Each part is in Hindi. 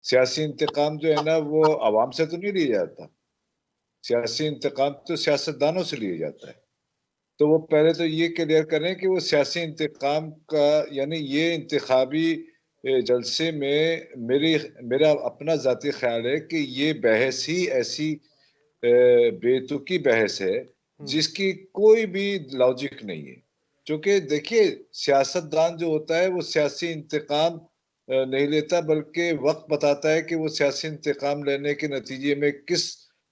सियासी इंतकाम जो है ना वो आवाम से तो नहीं लिया जाता। सियासी इंतकाम तो सियासतदानों से लिया जाता है। तो वो पहले तो ये क्लियर करें कि वो सियासी इंतकाम का, यानी ये इंतखाबी जलसे में मेरा अपना जाती ख्याल है कि ये बहस ही ऐसी बेतुकी बहस है हम्म। जिसकी कोई भी लॉजिक नहीं है। क्योंकि देखिए, सियासतदान जो होता है वो सियासी इंतकाम नहीं लेता, बल्कि वक्त बताता है कि वो सियासी इंतकाम लेने के नतीजे में किस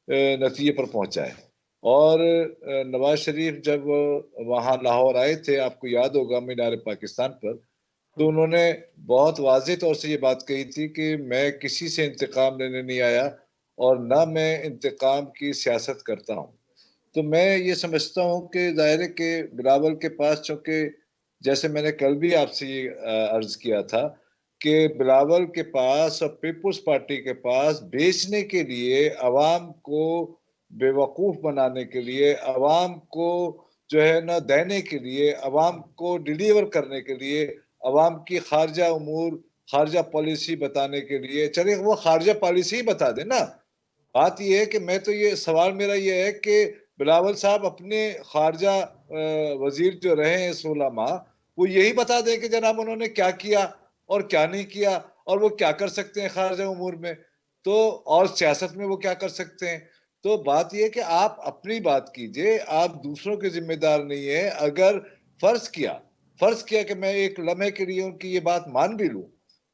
नतीजे पर पहुंचा है। और नवाज शरीफ जब वहां लाहौर आए थे, आपको याद होगा, मीनार पाकिस्तान पर, तो हम्म। उन्होंने बहुत वाज़ेह तौर से ये बात कही थी कि मैं किसी से इंतकाम लेने नहीं आया और ना मैं इंतकाम की सियासत करता हूँ। तो मैं ये समझता हूँ कि जाहिर है कि बिलावल के पास, चूंकि जैसे मैंने कल भी आपसे ये अर्ज किया था कि बिलावल के पास और पीपुल्स पार्टी के पास बेचने के लिए, अवाम को बेवकूफ बनाने के लिए, अवाम को जो है ना देने के लिए, अवाम को डिलीवर करने के लिए, अवाम की खारजा उमूर, खारजा पॉलिसी बताने के लिए, चलिए वो खारजा पॉलिसी ही बता दे ना। बात यह है कि मैं तो ये सवाल मेरा ये है कि बिलावल साहब अपने खारजा वजीर जो रहे हैं 16 माह, वो यही बता दें कि जनाब उन्होंने क्या किया और क्या नहीं किया, और वो क्या कर सकते हैं खारजा उमूर में, तो और सियासत में वो क्या कर सकते हैं। तो बात यह है कि आप अपनी बात कीजिए, आप दूसरों के जिम्मेदार नहीं है। अगर फर्ज किया फर्ज किया कि मैं एक लम्हे के लिए उनकी ये बात मान भी लूं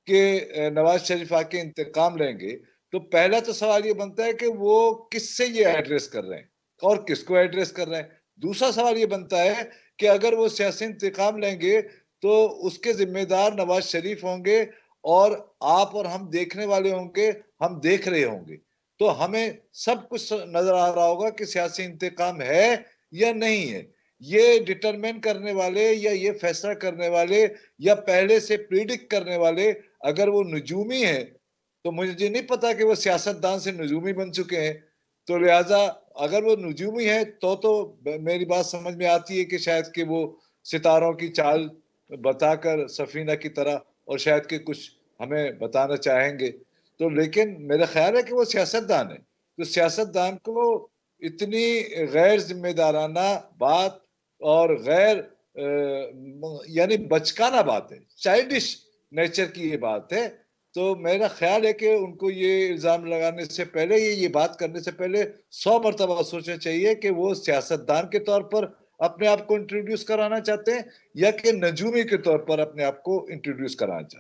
कि नवाज शरीफ आके इंतकाम लेंगे, तो पहला तो सवाल ये बनता है कि वो किससे ये एड्रेस कर रहे हैं और किसको एड्रेस कर रहे हैं। दूसरा सवाल ये बनता है कि अगर वो सियासी इंतकाम लेंगे तो उसके जिम्मेदार नवाज शरीफ होंगे, और आप और हम देखने वाले होंगे, हम देख रहे होंगे। तो हमें सब कुछ नजर आ रहा होगा कि सियासी इंतकाम है या नहीं है। ये डिटरमिन करने वाले या ये फैसला करने वाले या पहले से प्रिडिक्ट करने वाले, अगर वो नजूमी है, तो मुझे नहीं पता कि वो सियासतदान से नजूमी बन चुके हैं। तो लिहाजा अगर वो नजूमी है तो मेरी बात समझ में आती है कि शायद कि वो सितारों की चाल बताकर सफीना की तरह और शायद कि कुछ हमें बताना चाहेंगे। तो लेकिन मेरा ख्याल है कि वो सियासतदान है, तो सियासतदान को इतनी गैर जिम्मेदाराना बात और गैर यानी बचकाना बात है, चाइल्डिश नेचर की ये बात है। तो मेरा ख्याल है कि उनको ये इल्जाम लगाने से पहले, ये बात करने से पहले 100 मरतबा सोचना चाहिए कि वो सियासतदान के तौर पर अपने आप को इंट्रोड्यूस कराना चाहते हैं या कि नजूमी के तौर पर अपने आप को इंट्रोड्यूस कराना चाहते हैं।